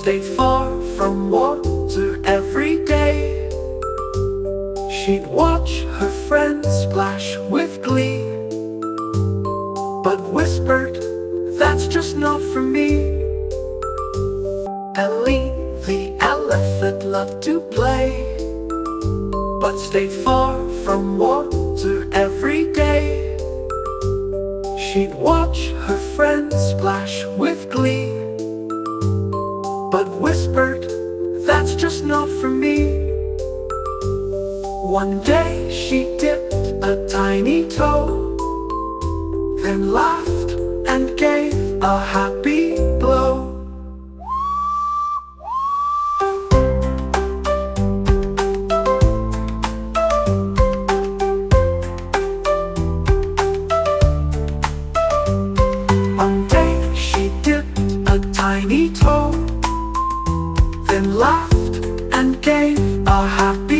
stayed far from water every day. She'd watch her friends splash with glee, but whispered, "That's just not for me." Ellie, the elephant, loved to play, but stayed far from water every day. She'd watch her friends splash with glee, but whispered, "That's just not for me." One day she dipped a tiny toe, then laughed and gave a happy blow. One day she dipped a tiny toe, then laughed and gave a happy